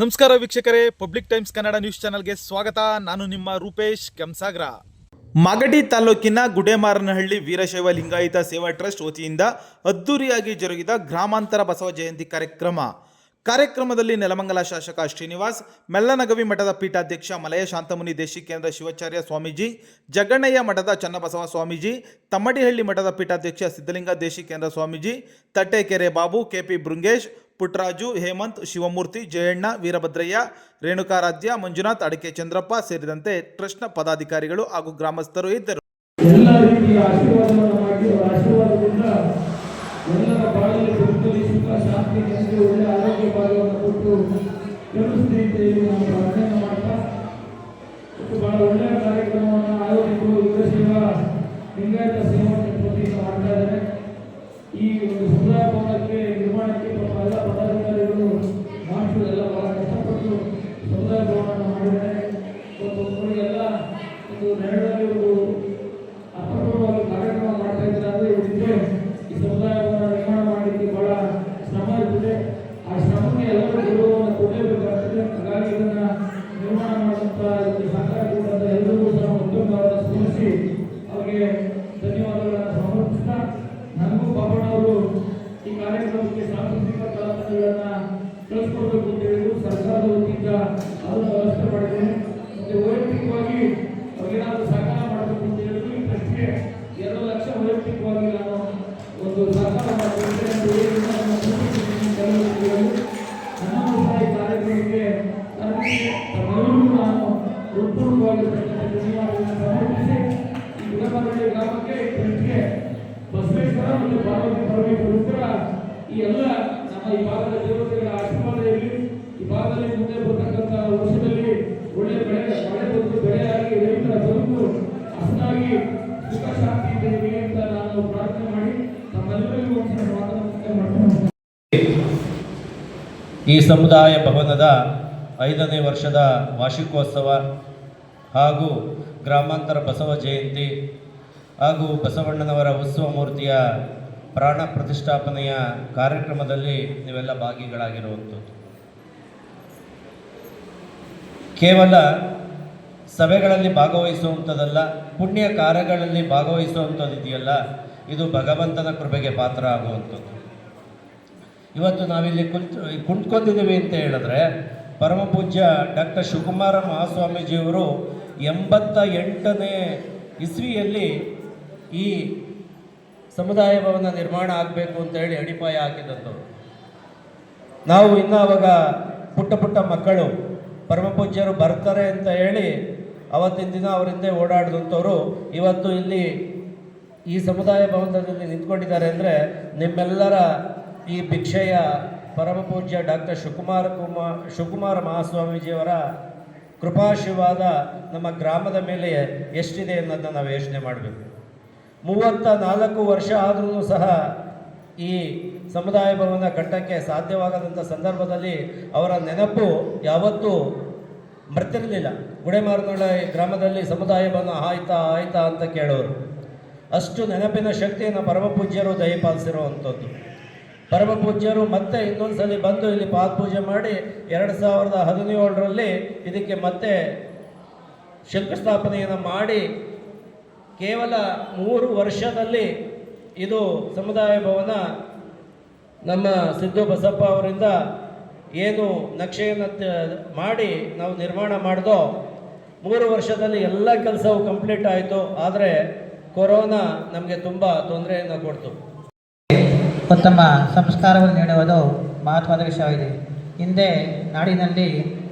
ನಮಸ್ಕಾರ ವೀಕ್ಷಕರೇ, public times Kannada news ಚಾನೆಲ್ಗೆ ಸ್ವಾಗತ. ನಾನು ನಿಮ್ಮ ರೂಪೇಶ್ ಕೆಂಸಾಗ್ರ. ಮಾಗಡಿ ತಾಲೂಕಿನ ಗುಡೇಮಾರನಹಳ್ಳಿ ವೀರಶೈವ ಲಿಂಗಾಯತ ಸೇವಾ ಟ್ರಸ್ಟ್ ವತಿಯಿಂದ ಅದ್ದೂರಿಯಾಗಿ ಜರುಗಿದ ಗ್ರಾಮಾಂತರ ಬಸವ ಜಯಂತಿ ಕಾರ್ಯಕ್ರಮದಲ್ಲಿ ನೆಲಮಂಗಲ ಶಾಸಕ ಶ್ರೀನಿವಾಸ್, ಮೆಲ್ಲನಗವಿ ಮಠದ ಪೀಠಾಧ್ಯಕ್ಷ ಮಲಯ ಶಾಂತಮುನಿ ದೇಶಿಕೇಂದ್ರ ಶಿವಾಚಾರ್ಯ ಸ್ವಾಮೀಜಿ, ಜಗ್ಗಣ್ಣಯ್ಯ ಮಠದ ಚನ್ನಬಸವ ಸ್ವಾಮೀಜಿ, ತಮ್ಮಡಿಹಳ್ಳಿ ಮಠದ ಪೀಠಾಧ್ಯಕ್ಷ ಸಿದ್ಧಲಿಂಗ ದೇಶಿಕೇಂದ್ರ ಸ್ವಾಮೀಜಿ, ತಟ್ಟೆಕೆರೆ ಬಾಬು, ಕೆಪಿ ಬೃಂಗೇಶ್, ಪುಟ್ಟರಾಜು, ಹೇಮಂತ್, ಶಿವಮೂರ್ತಿ, ಜಯಣ್ಣ, ವೀರಭದ್ರಯ್ಯ, ರೇಣುಕಾರಾಧ್ಯ, ಮಂಜುನಾಥ್, ಅಡಿಕೆ ಚಂದ್ರಪ್ಪ ಸೇರಿದಂತೆ ಟ್ರಸ್ಟ್ನ ಪದಾಧಿಕಾರಿಗಳು ಹಾಗೂ ಗ್ರಾಮಸ್ಥರು ಇದ್ದರು. ಎಲ್ಲ ರೀತಿಯ ಆಶೀರ್ವಾದವನ್ನು ಮಾಡಿ ಅವರ ಆಶೀರ್ವಾದದಿಂದ ಎಲ್ಲರ ಬಾಳಿಗೆ ಸುಖದಲ್ಲಿ ಸುಖ ಶಾಂತಿ ನೆಮ್ಮದಿ ಒಳ್ಳೆ ಆರೋಗ್ಯ ಭಾಗವನ್ನು ಕೊಟ್ಟು ಕರುಣಿಸಲಿ ಅಂತ ಹೇಳಿ ನಾವು ಪ್ರಾರ್ಥನೆ ಮಾಡ್ತಾ ಬಹಳ ಒಳ್ಳೆಯ ಕಾರ್ಯಕ್ರಮವನ್ನು ಆಯೋಜಿಸಿ ವೀರಶೈವ ಲಿಂಗಾಯತ ಸೇವಾ ವತಿಯಿಂದ ಮಾಡ್ತಾ ಇದ್ದಾರೆ. ಈ ಒಂದು ಸಮುದಾಯ ಭವನಕ್ಕೆ ನಿರ್ಮಾಣಕ್ಕೆ ಎಲ್ಲ ಪದಾಧಿಕಾರಿಗಳು ಮಾಸ್ಟರ್ ಎಲ್ಲ ಬಹಳ ಕಷ್ಟಪಟ್ಟು ಸಮುದಾಯ ಭವನವನ್ನು ಮಾಡಿದ್ದಾರೆ. ಎಲ್ಲ ಒಂದು ನೆರಳಲ್ಲಿ ಒಂದು ಅರ್ಥಪೂರ್ಣವಾಗಿ ಕಾರ್ಯಕ್ರಮ ಮಾಡ್ತಾ ಇದ್ದಾರೆ. ಅಂದರೆ ಇವರಿಗೆ ಈ ಸಮುದಾಯ ಭವನ ನಿರ್ಮಾಣ ಮಾಡಲಿಕ್ಕೆ ಬಹಳ ಶ್ರಮ ಇರ್ತದೆ. ಆ ಶ್ರಮಕ್ಕೆ ಎಲ್ಲರೂ ಗೌರವವನ್ನು ಕೊಡಲೇಬೇಕಾಗ್ತದೆ. ಹಾಗಾಗಿ ಇದನ್ನ ನಿರ್ಮಾಣ ಮಾಡುವಂಥ ಸಹಕಾರ ಕೊಡುವಂಥ ಎಲ್ಲರಿಗೂ ಸಹ ಉದ್ಯೋಗವನ್ನು ಸ್ಮರಿಸಿ ಅವರಿಗೆ ಧನ್ಯವಾದಗಳನ್ನು ಸಮರ್ಪಿಸ್ತಾ, ನನಗೂ ಪಾಪಣ್ಣವರು ಈ ಕಾರ್ಯಕ್ರಮಕ್ಕೆ ಸಾಂಸ್ಕೃತಿಕ ಕಲಾವಿದರನ್ನ ಕಳಿಸ್ಕೊಡ್ಬೇಕು ಅಂತ ಹೇಳಿದ್ರು. ಸರ್ಕಾರದ ವತಿಯಿಂದ ಅದನ್ನು ವ್ಯವಸ್ಥೆ ಮಾಡಿದ್ದೇನೆ. ಮತ್ತೆ ವೈಯಕ್ತಿಕವಾಗಿ ಅವ್ರಿಗೇನಾದರೂ ಸಹಕಾರ ಮಾಡಬೇಕು ಅಂತ ಹೇಳಿದ್ರು. ಈ ಟ್ರಸ್ಟ್ಗೆ 2 ಲಕ್ಷ ವೈಯಕ್ತಿಕವಾಗಿ ನಾನು ಒಂದು ಸಹಕಾರ ಮಾಡಬೇಕು ಅಂತ ಹೇಳಿ ನನ್ನನ್ನು ಸಹ ಈ ಕಾರ್ಯಕ್ರಮಕ್ಕೆ ತಮ್ಮೆಲ್ಲರಿಗೂ ನಾನು ಹೃತ್ಪೂರ್ವಕವಾಗಿರ್ತಕ್ಕಂಥ ಧನ್ಯವಾದಗಳನ್ನು ಸಮರ್ಪಿಸಿ ಈ ಗುಡೇಮಾರನಹಳ್ಳಿ ಗ್ರಾಮಕ್ಕೆ ಟ್ರಸ್ಟ್ಗೆ ಬಸವೇಶ್ವರ ಮತ್ತು ಪಾರ್ವತಿ ಪರಮೇಶ್ವರ ಈ ಎಲ್ಲ ನಮ್ಮ ಈ ಭಾಗದ ದೇವತೆಗಳ ಆಶೀರ್ವಾದ ಇರಲಿ. ಈ ಭಾಗದಲ್ಲಿ ಮುಂದೆ ಬರ್ತಕ್ಕಂಥ ವರ್ಷದಲ್ಲಿ ಒಳ್ಳೆ ಮಳೆ ಬಂದು ಬೆಳೆಯಾಗಿ ರೈತರ ಬದುಕು ಹಸನಾಗಿ ಸುಖ ಶಾಂತಿ ಇರಲಿ ಅಂತ ನಾನು ಪ್ರಾರ್ಥನೆ ಮಾಡಿ ತಮ್ಮೆಲ್ಲರಿಗೂ ಒಂದು ಮಾತನ್ನು ಮಾಡ್ತೀನಿ. ಈ ಸಮುದಾಯ ಭವನದ 5ನೇ ವರ್ಷದ ವಾರ್ಷಿಕೋತ್ಸವ ಹಾಗೂ ಗ್ರಾಮಾಂತರ ಬಸವ ಜಯಂತಿ ಹಾಗೂ ಬಸವಣ್ಣನವರ ಉತ್ಸವ ಮೂರ್ತಿಯ ಪ್ರಾಣ ಪ್ರತಿಷ್ಠಾಪನೆಯ ಕಾರ್ಯಕ್ರಮದಲ್ಲಿ ನೀವೆಲ್ಲ ಭಾಗಿಗಳಾಗಿರುವಂಥದ್ದು. ಕೇವಲ ಸಭೆಗಳಲ್ಲಿ ಭಾಗವಹಿಸುವಂಥದ್ದಲ್ಲ, ಪುಣ್ಯ ಕಾರ್ಯಗಳಲ್ಲಿ ಭಾಗವಹಿಸುವಂಥದ್ದು ಇದೆಯಲ್ಲ, ಇದು ಭಗವಂತನ ಕೃಪೆಗೆ ಪಾತ್ರ ಆಗುವಂಥದ್ದು. ಇವತ್ತು ನಾವಿಲ್ಲಿ ಕುಂತ್ಕೊಂಡಿದ್ದೀವಿ ಅಂತ ಹೇಳಿದ್ರೆ ಪರಮ ಪೂಜ್ಯ ಡಾಕ್ಟರ್ ಶಿವಕುಮಾರ ಮಹಾಸ್ವಾಮೀಜಿಯವರು 88ನೇ ಇಸ್ವಿಯಲ್ಲಿ ಈ ಸಮುದಾಯ ಭವನ ನಿರ್ಮಾಣ ಆಗಬೇಕು ಅಂತ ಹೇಳಿ ಅಡಿಪಾಯ ಹಾಕಿದಂಥವ್ರು. ನಾವು ಇನ್ನೂ ಅವಾಗ ಪುಟ್ಟ ಮಕ್ಕಳು, ಪರಮ ಪೂಜ್ಯರು ಬರ್ತಾರೆ ಅಂತ ಹೇಳಿ ಅವತ್ತಿನ ದಿನ ಅವರಿಂದೇ ಓಡಾಡಿದಂಥವ್ರು ಇವತ್ತು ಇಲ್ಲಿ ಈ ಸಮುದಾಯ ಭವನದಲ್ಲಿ ನಿಂತ್ಕೊಂಡಿದ್ದಾರೆ ಅಂದರೆ ನಿಮ್ಮೆಲ್ಲರ ಈ ಭಿಕ್ಷೆಯ ಪರಮ ಪೂಜ್ಯ ಡಾಕ್ಟರ್ ಶಿವಕುಮಾರ ಮಹಾಸ್ವಾಮೀಜಿಯವರ ಕೃಪಾಶೀರ್ವಾದ ನಮ್ಮ ಗ್ರಾಮದ ಮೇಲೆ ಎಷ್ಟಿದೆ ಅನ್ನೋದನ್ನು ನಾವು ಯೋಚನೆ ಮಾಡಬೇಕು. 34 ವರ್ಷ ಆದರೂ ಸಹ ಈ ಸಮುದಾಯ ಭವನ ಕಟ್ಟಕ್ಕೆ ಸಾಧ್ಯವಾಗದಂಥ ಸಂದರ್ಭದಲ್ಲಿ ಅವರ ನೆನಪು ಯಾವತ್ತೂ ಮರ್ತಿರಲಿಲ್ಲ. ಗುಡೇಮಾರನಹಳ್ಳಿ ಗ್ರಾಮದಲ್ಲಿ ಸಮುದಾಯ ಭವನ ಆಯ್ತಾ ಅಂತ ಕೇಳೋರು. ಅಷ್ಟು ನೆನಪಿನ ಶಕ್ತಿಯನ್ನು ಪರಮ ಪೂಜ್ಯರು ದಯಪಾಲಿಸಿರುವಂಥದ್ದು. ಪರಮ ಪೂಜ್ಯರು ಮತ್ತೆ ಇನ್ನೊಂದು ಸಲ ಬಂದು ಇಲ್ಲಿ ಪಾದಪೂಜೆ ಮಾಡಿ 2017ರಲ್ಲಿ ಇದಕ್ಕೆ ಮತ್ತೆ ಶಂಕುಸ್ಥಾಪನೆಯನ್ನು ಮಾಡಿ ಕೇವಲ 3 ವರ್ಷದಲ್ಲಿ ಇದು ಸಮುದಾಯ ಭವನ ನಮ್ಮ ಸಿದ್ದು ಬಸಪ್ಪ ಅವರಿಂದ ಏನು ನಕ್ಷೆಯನ್ನು ಮಾಡಿ ನಾವು ನಿರ್ಮಾಣ ಮಾಡಿದೋ 3 ವರ್ಷದಲ್ಲಿ ಎಲ್ಲ ಕೆಲಸವು ಕಂಪ್ಲೀಟ್ ಆಯಿತು. ಆದರೆ ಕೊರೋನಾ ನಮಗೆ ತುಂಬ ತೊಂದರೆಯನ್ನು ಕೊಡ್ತು. ಉತ್ತಮ ಸಂಸ್ಕಾರವನ್ನು ನೀಡುವುದು ಮಹತ್ವದ ವಿಷಯವಾಗಿದೆ. ಹಿಂದೆ ನಾಡಿನಲ್ಲಿ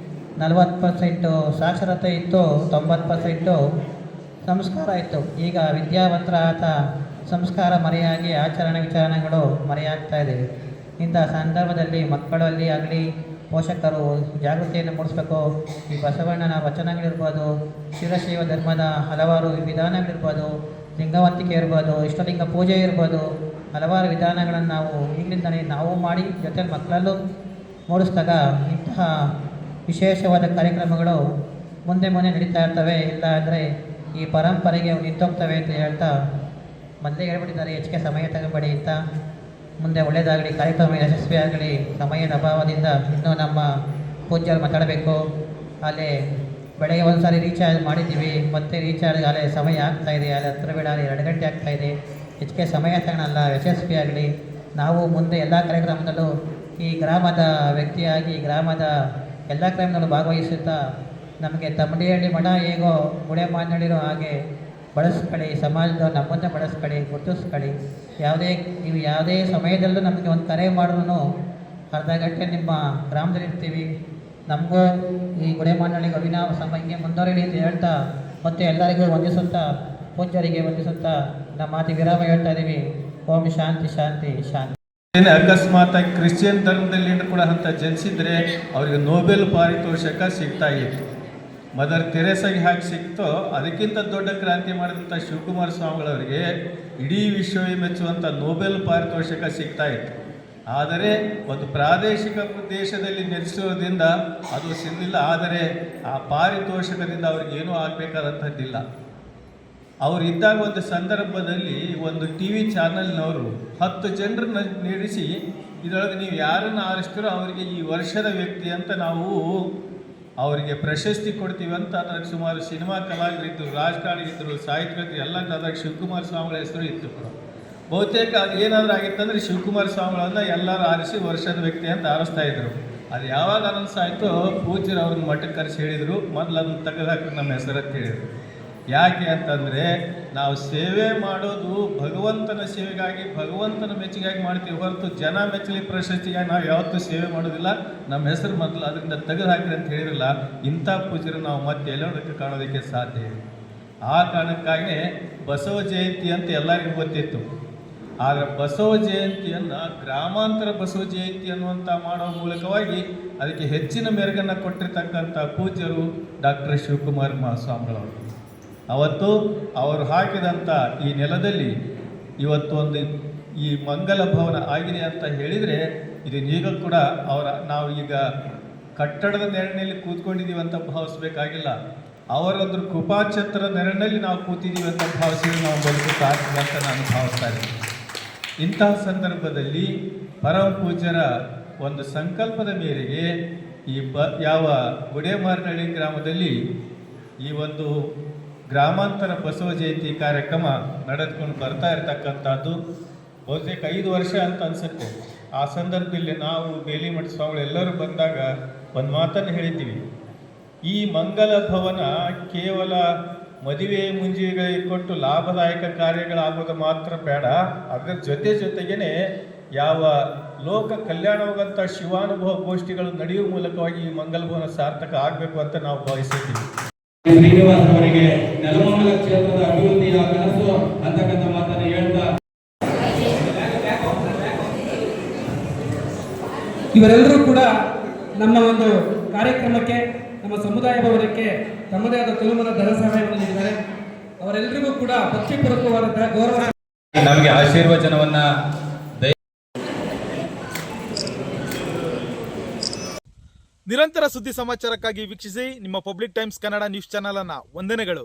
40% ಸಾಕ್ಷರತೆ ಇತ್ತು, 90% ಸಂಸ್ಕಾರ ಇತ್ತು. ಈಗ ವಿದ್ಯಾವಂತರ ಸಂಸ್ಕಾರ ಮರೆಯಾಗಿ ಆಚರಣೆ ವಿಚಾರಣೆಗಳು ಮರೆಯಾಗ್ತಾ ಇದೆ. ಇಂಥ ಸಂದರ್ಭದಲ್ಲಿ ಮಕ್ಕಳಲ್ಲಿ ಆಗಲಿ ಪೋಷಕರು ಜಾಗೃತಿಯನ್ನು ಮೂಡಿಸಬೇಕು. ಈ ಬಸವಣ್ಣನ ವಚನಗಳಿರ್ಬೋದು, ವೀರಶೈವ ಧರ್ಮದ ಹಲವಾರು ವಿಧಾನಗಳಿರ್ಬೋದು, ಲಿಂಗವಂತಿಕೆ ಇರ್ಬೋದು, ಇಷ್ಟಲಿಂಗ ಪೂಜೆ ಇರ್ಬೋದು, ಹಲವಾರು ವಿಧಾನಗಳನ್ನು ನಾವು ಈಗಲಿಂದಲೇ ನಾವು ಮಾಡಿ ಜೊತೆಲಿ ಮಕ್ಕಳಲ್ಲೂ ಮೂಡಿಸಿದಾಗ ಇಂತಹ ವಿಶೇಷವಾದ ಕಾರ್ಯಕ್ರಮಗಳು ಮುಂದೆ ನಡೀತಾ ಇರ್ತವೆ. ಇಲ್ಲ ಅಂದರೆ ಈ ಪರಂಪರೆಗೆ ನಿಂತೋಗ್ತವೆ ಅಂತ ಹೇಳ್ತಾ ಮೊದಲೇ ಹೇಳ್ಬಿಟ್ಟಿದ್ದಾರೆ, ಹೆಚ್ಚಿಗೆ ಸಮಯ ತಗೋಬೇಡಿ ಅಂತ. ಮುಂದೆ ಒಳ್ಳೆಯದಾಗಲಿ, ಕಾರ್ಯಕ್ರಮ ಯಶಸ್ವಿಯಾಗಲಿ. ಸಮಯದ ಅಭಾವದಿಂದ ಇನ್ನೂ ನಮ್ಮ ಪೂಜ್ಯರು ಮಾತಾಡಬೇಕು. ಅಲ್ಲಿ ಬೆಳಗ್ಗೆ ಒಂದು ಸಾರಿ ರೀಚಾರ್ಜ್ ಮಾಡಿದ್ದೀವಿ, ಮತ್ತೆ ರೀಚಾರ್ಜ್ ಅಲ್ಲೇ ಸಮಯ ಆಗ್ತಾಯಿದೆ, ಅಲ್ಲಿ ಹತ್ರ ಬೇಡ, ಅಲ್ಲಿ 2 ಗಂಟೆ ಆಗ್ತಾಯಿದೆ, ಹೆಚ್ಚಿಗೆ ಸಮಯ ತಗೊಳ್ಳಲ್ಲ, ಯಶಸ್ವಿ ಆಗಲಿ. ನಾವು ಮುಂದೆ ಎಲ್ಲ ಕಾರ್ಯಕ್ರಮದಲ್ಲೂ ಈ ಗ್ರಾಮದ ವ್ಯಕ್ತಿಯಾಗಿ ಗ್ರಾಮದ ಎಲ್ಲ ಕಾರ್ಯಕ್ರಮದಲ್ಲೂ ಭಾಗವಹಿಸುತ್ತಾ ನಮಗೆ ತಮ್ಮಡಿಹಳ್ಳಿ ಮಠ ಹೇಗೋ ಗುಡೆ ಮಾತನಾಡಿರೋ ಹಾಗೆ ಬಳಸ್ಕೊಳ್ಳಿ, ಸಮಾಜದ ನಮ್ಮನ್ನೇ ಬಳಸ್ಕೊಳ್ಳಿ, ಗುರುತಿಸ್ಕೊಳ್ಳಿ. ನೀವು ಯಾವುದೇ ಸಮಯದಲ್ಲೂ ನಮಗೆ ಒಂದು ಕರೆ ಮಾಡಿದ್ರು ಅರ್ಧ ಗಂಟೆ ನಿಮ್ಮ ಗ್ರಾಮದಲ್ಲಿರ್ತೀವಿ. ನಮಗೂ ಈ ಗುಡೆಮಾನಹಳ್ಳಿಗೆ ಅವಿನಾವ ಸಂಬಂಧಿಗೆ ಮುಂದುವರಿಲಿ ಅಂತ ಹೇಳ್ತಾ ಮತ್ತು ಎಲ್ಲರಿಗೂ ವಂದಿಸುತ್ತಾ ಪೂಜ್ಯರಿಗೆ ವಂದಿಸುತ್ತಾ ನಮ್ಮ ಮಾತಿಗೆ ವಿರಾಮ ಹೇಳ್ತಾ ಇದ್ದೀವಿ. ಓಂ ಶಾಂತಿ ಶಾಂತಿ ಶಾಂತಿ. ಅಕಸ್ಮಾತಾಗಿ ಕ್ರಿಶ್ಚಿಯನ್ ಧರ್ಮದಲ್ಲಿ ಕೂಡ ಅಂತ ಜನಿಸಿದ್ರೆ ಅವರಿಗೆ ನೋಬೆಲ್ ಪಾರಿತೋಷಕ ಸಿಗ್ತಾ ಇತ್ತು. ಮದರ್ ತೆರೇಸಾಗಿ ಹಾಕಿ ಸಿಕ್ತೋ ಅದಕ್ಕಿಂತ ದೊಡ್ಡ ಕ್ರಾಂತಿ ಮಾಡಿದಂಥ ಶಿವಕುಮಾರ ಸ್ವಾಮಿಗಳವರಿಗೆ ಇಡೀ ವಿಶ್ವವೇ ಮೆಚ್ಚುವಂಥ ನೋಬೆಲ್ ಪಾರಿತೋಷಕ ಸಿಗ್ತಾ ಇತ್ತು. ಆದರೆ ಒಂದು ಪ್ರಾದೇಶಿಕ ದೇಶದಲ್ಲಿ ನೆಲೆಸೋದ್ರಿಂದ ಅದು ಸಿಗಲಿಲ್ಲ. ಆದರೆ ಆ ಪಾರಿತೋಷಕದಿಂದ ಅವ್ರಿಗೇನೂ ಆಗಬೇಕಾದಂಥದ್ದಿಲ್ಲ. ಅವರು ಇದ್ದಾಗ ಒಂದು ಸಂದರ್ಭದಲ್ಲಿ ಒಂದು ಟಿ ವಿ ಚಾನಲ್ನವರು 10 ಜನರನ್ನ ನಡೆಸಿ ಇದರೊಳಗೆ ನೀವು ಯಾರನ್ನು ಆರಿಸ್ತೀರೋ ಅವರಿಗೆ ಈ ವರ್ಷದ ವ್ಯಕ್ತಿ ಅಂತ ನಾವು ಅವರಿಗೆ ಪ್ರಶಸ್ತಿ ಕೊಡ್ತೀವಿ ಅಂತ. ಅದ್ರಾಗ ಸುಮಾರು ಸಿನಿಮಾ ಕಲಾವಿದರಿದ್ದರು, ರಾಜಕಾರಣಿಗಿದ್ದರು, ಸಾಹಿತ್ಯಕರ್ತರು ಎಲ್ಲ. ಅದ್ರಾಗ ಶಿವಕುಮಾರ ಸ್ವಾಮಿಗಳ ಹೆಸರು ಇತ್ತು ಕೂಡ. ಬಹುತೇಕ ಅದು ಏನಾದರೂ ಆಗಿತ್ತಂದರೆ ಶಿವಕುಮಾರ ಸ್ವಾಮಿಗಳನ್ನ ಎಲ್ಲರೂ ಆರಿಸಿ ವರ್ಷದ ವ್ಯಕ್ತಿ ಅಂತ ಆರಿಸ್ತಾ ಇದ್ರು. ಅದು ಯಾವಾಗ ಅನೌನ್ಸ್ ಆಯಿತು ಪೂಜ್ಯರು ಅವ್ರನ್ನ ಮಠಕ್ಕೆ ಕರೆಸಿ ಹೇಳಿದರು, ಮೊದಲು ಅದನ್ನು ತೆಗೆದುಹಾಕಿ ನಮ್ಮ ಹೆಸರನ್ನು ಹೇಳಿದರು. ಯಾಕೆ ಅಂತಂದರೆ ನಾವು ಸೇವೆ ಮಾಡೋದು ಭಗವಂತನ ಸೇವೆಗಾಗಿ, ಭಗವಂತನ ಮೆಚ್ಚುಗೆಗಾಗಿ ಮಾಡ್ತೀವಿ ಹೊರತು ಜನ ಮೆಚ್ಚಲಿ ಪ್ರಶಸ್ತಿಗಾಗಿ ನಾವು ಯಾವತ್ತೂ ಸೇವೆ ಮಾಡೋದಿಲ್ಲ. ನಮ್ಮ ಹೆಸರು ಮೊದಲು ಅದರಿಂದ ತೆಗೆದುಹಾಕಿರಿ ಅಂತ ಹೇಳಿರಲ್ಲ. ಇಂಥ ಪೂಜ್ಯರು ನಾವು ಮತ್ತೆ ಎಲ್ಲೋದಕ್ಕೆ ಕಾಣೋದಕ್ಕೆ ಸಾಧ್ಯ ಇದೆ. ಆ ಕಾರಣಕ್ಕಾಗಿ ಬಸವ ಜಯಂತಿ ಅಂತ ಎಲ್ಲರಿಗೂ ಗೊತ್ತಿತ್ತು. ಆದರೆ ಬಸವ ಜಯಂತಿಯನ್ನು ಗ್ರಾಮಾಂತರ ಬಸವ ಜಯಂತಿ ಅನ್ನುವಂಥ ಮಾಡೋ ಮೂಲಕವಾಗಿ ಅದಕ್ಕೆ ಹೆಚ್ಚಿನ ಮೆರುಗನ್ನು ಕೊಟ್ಟಿರ್ತಕ್ಕಂಥ ಪೂಜ್ಯರು ಡಾಕ್ಟರ್ ಶಿವಕುಮಾರ ಮಹಾಸ್ವಾಮಿಗಳವರು. ಅವತ್ತು ಅವರು ಹಾಕಿದಂಥ ಈ ನೆಲದಲ್ಲಿ ಇವತ್ತು ಒಂದು ಈ ಮಂಗಲ ಭವನ ಆಗಿದೆ ಅಂತ ಹೇಳಿದರೆ ಇದನ್ನೀಗ ಕೂಡ ನಾವು ಈಗ ಕಟ್ಟಡದ ನೆರಳಿನಲ್ಲಿ ಕೂತ್ಕೊಂಡಿದ್ದೀವಿ ಅಂತ ಭಾವಿಸ್ಬೇಕಾಗಿಲ್ಲ. ಅವರೊಂದು ಕೃಪಾಛತ್ರ ನೆರಳಿನಲ್ಲಿ ನಾವು ಕೂತಿದ್ದೀವಿ ಅಂತ ಭಾವಿಸಿದ್ರೆ ನಾವು ಬದುಕುತ್ತಾಗ್ತದೆ ಅಂತ ನಾನು ಭಾವಿಸ್ತಾ ಇದ್ದೀನಿ. ಇಂತಹ ಸಂದರ್ಭದಲ್ಲಿ ಪರಮ ಪೂಜ್ಯರ ಒಂದು ಸಂಕಲ್ಪದ ಮೇರೆಗೆ ಈ ಯಾವ ಗುಡೆಮಾರನಹಳ್ಳಿ ಗ್ರಾಮದಲ್ಲಿ ಈ ಒಂದು ಗ್ರಾಮಾಂತರ ಬಸವ ಜಯಂತಿ ಕಾರ್ಯಕ್ರಮ ನಡೆದುಕೊಂಡು ಬರ್ತಾ ಇರತಕ್ಕಂಥದ್ದು ಬಹುತೇಕ 5 ವರ್ಷ ಅಂತ ಅನಿಸುತ್ತೆ. ಆ ಸಂದರ್ಭದಲ್ಲಿ ನಾವು ಬೇಲಿಮಠ ಸ್ವಾಮಿಗಳು ಎಲ್ಲರೂ ಬಂದಾಗ ಒಂದು ಮಾತನ್ನು ಹೇಳಿದ್ದೀವಿ. ಈ ಮಂಗಲ ಭವನ ಕೇವಲ ಮದುವೆ ಮುಂಜಿಗಳಿಗೆ ಕೊಟ್ಟು ಲಾಭದಾಯಕ ಕಾರ್ಯಗಳಾಗೋದು ಮಾತ್ರ ಬೇಡ, ಅದರ ಜೊತೆಗೇ ಯಾವ ಲೋಕ ಕಲ್ಯಾಣವಾಗಂಥ ಶಿವಾನುಭವ ಗೋಷ್ಠಿಗಳು ನಡೆಯುವ ಮೂಲಕವಾಗಿ ಈ ಮಂಗಲ ಭವನ ಸಾರ್ಥಕ ಆಗಬೇಕು ಅಂತ ನಾವು ಭಾವಿಸಿದ್ದೀವಿ. ಶ್ರೀನಿವಾಸ್ ಅವರಿಗೆ ನೆಲಮಂಗಲ ಕ್ಷೇತ್ರದ ಅಭಿವೃದ್ಧಿಯ ಕನಸು ಅಂತಕ್ಕಂಥ ಮಾತನ್ನು ಹೇಳ್ತಾ ಇವರೆಲ್ಲರೂ ಕೂಡ ನಮ್ಮ ಒಂದು ಕಾರ್ಯಕ್ರಮಕ್ಕೆ, ನಮ್ಮ ಸಮುದಾಯ ಭವನಕ್ಕೆ ತಮ್ಮದೇ ಆದ ತುಲುಮನ ಧನ ಸಹಾಯವನ್ನು ನೀಡಿದ್ದಾರೆ. ಅವರೆಲ್ಲರಿಗೂ ಕೂಡ ಭಕ್ತಿಪೂರ್ವಕವಾದಂತಹ ಗೌರವ ನಮಗೆ ಆಶೀರ್ವಚನವನ್ನ ನಿರಂತರ ಸುದ್ದಿ ಸಮಾಚಾರಕ್ಕಾಗಿ ವೀಕ್ಷಿಸಿ ನಿಮ್ಮ public times Kannada news channel ಅನ್ನು. ವಂದನೆಗಳು.